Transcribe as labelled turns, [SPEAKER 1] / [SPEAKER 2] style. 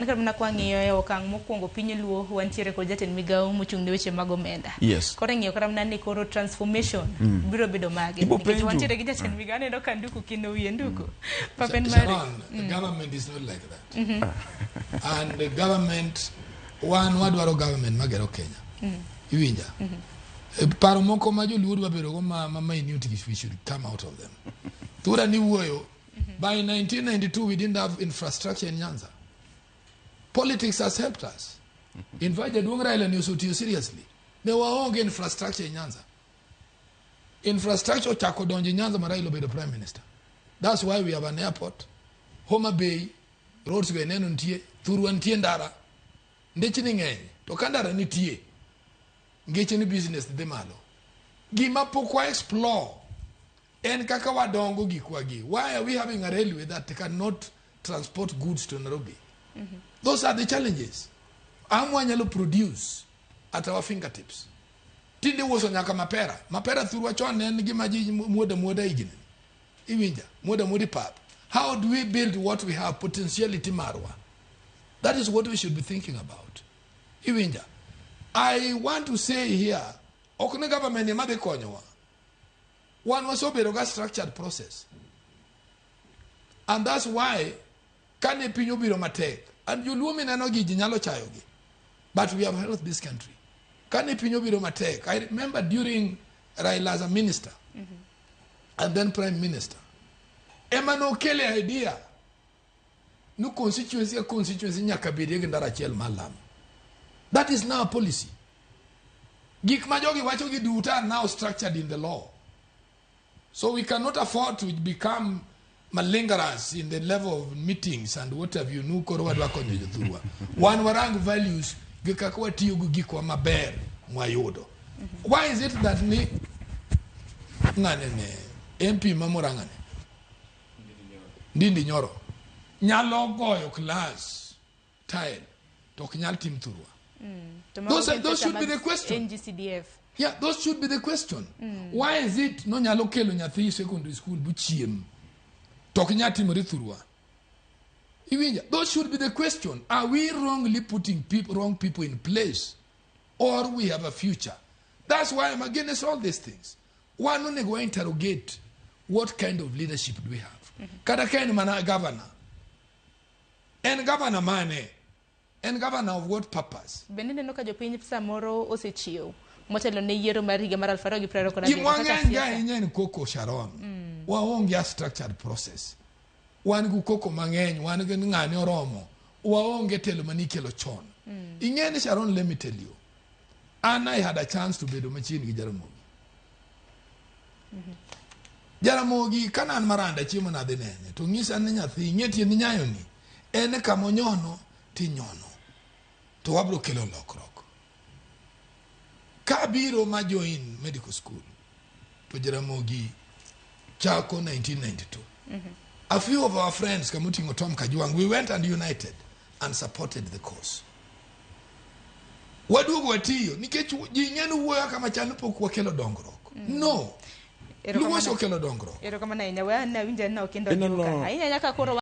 [SPEAKER 1] Mna kwa ng'iyo okang' mokwongo piny luo wantiere kod jatend migawo mochung' ne weche mag omenda.
[SPEAKER 2] Yes.
[SPEAKER 1] Koro ng'iyo kata mna ni koro transformation biro bedo mage. Nikech wantiere gi jatend migawo neno ka Nduku kino wiye Nduku. Papen mari.
[SPEAKER 3] The government is not like that. And the government, wadwaro government magero Kenya. Iwinja. Paro moko ma joluo dwa bedo go ma minute we should come out of them. Tura ni wuoyo. By 1992 we didn't have infrastructure in Nyanza. Politics has helped us. In fact, Jaduong Raila Nyusutiu seriously. There were all infrastructure in Nyanza. Infrastructure chako donji Nyanza Marailo be the prime minister. That's why we have an airport. Homa Bay, roads go nenu ntie, thuru ntie ndara. Ndechi ni ng'eny, to kandara ni tie. Ngeche ni business de malo. Gima pokwa explore. En kaka wadongo gikwagi. Why are we having a railway that cannot transport goods to Nairobi? Those are the challenges. Amwanyalo produce at our fingertips. Tinde woso nyaka mapera. Mapera thurwa chon en gima ji muoda igine. Iwinja, muoda pap. How do we build what we have potentiality marwa? That is what we should be thinking about. Iwinja. I want to say here, okune government yamade konyowa. One was a structured process. And that's why can pinyo biro matek. And you lumi na nogi jinyalo chayogi. But we have helped this country. Can pinyo biro matek. I remember during Raila as a minister and then prime minister. Emano kele idea. No constituency nyakabiri ndara chel malam. That is now a policy. Gik majogi wachogi duta now structured in the law. So we cannot afford to become malingerers in the level of meetings and what have you. One warang values gikakwa tiyugu gikwa maber mwayodo. Why is it that ni ngane MP mamorangane Ndindi Nyoro nyalo goyo class tile tok nyal tim thurwa. Those should be the question.
[SPEAKER 1] NGCDF.
[SPEAKER 3] Yeah, those should be the question. Why is it no nyalo kelo nyathi secondary school buchiem tok nyati mori thurwa? Iwinja, those should be the question. Are we wrongly putting wrong people in place, or we have a future? That's why I'm against all these things. One only go interrogate what kind of leadership do we have. Kada kain mana governor. And governor mane. And governor of what purpose?
[SPEAKER 1] Benene no ka jopiny samoro osechiwo. Motelo ne yiero mar higa mar 2020
[SPEAKER 3] Imwang'eny koko Sharon. Waonge a structured process. Wan gu koko mang'eny, wan gi ng'ane oromo. Waonge telo manikelo chon. Ing'eni Sharon, let me tell you. And I had a chance to bedo machine gi Jaramogi. Jaramogi kanan maranda chiemo na dhinene. To ng'isa ni nyathi ng'eti ni nyayo ni. Ene kamonyono ti nyono. To wabro kelo lokrok. Kabiro ma join medical school to Jaramogi chako 1992. A few of our friends kamutingo Tom Kajuang, we went and united and supported the cause. Wadugo watiyo nikech jinyenu wuoyo kama chano pok wakelo dongruok. No. Luwo so kelo dongruok.
[SPEAKER 1] Ero kama na ina wa na winja na okendo. Ainya nyaka koro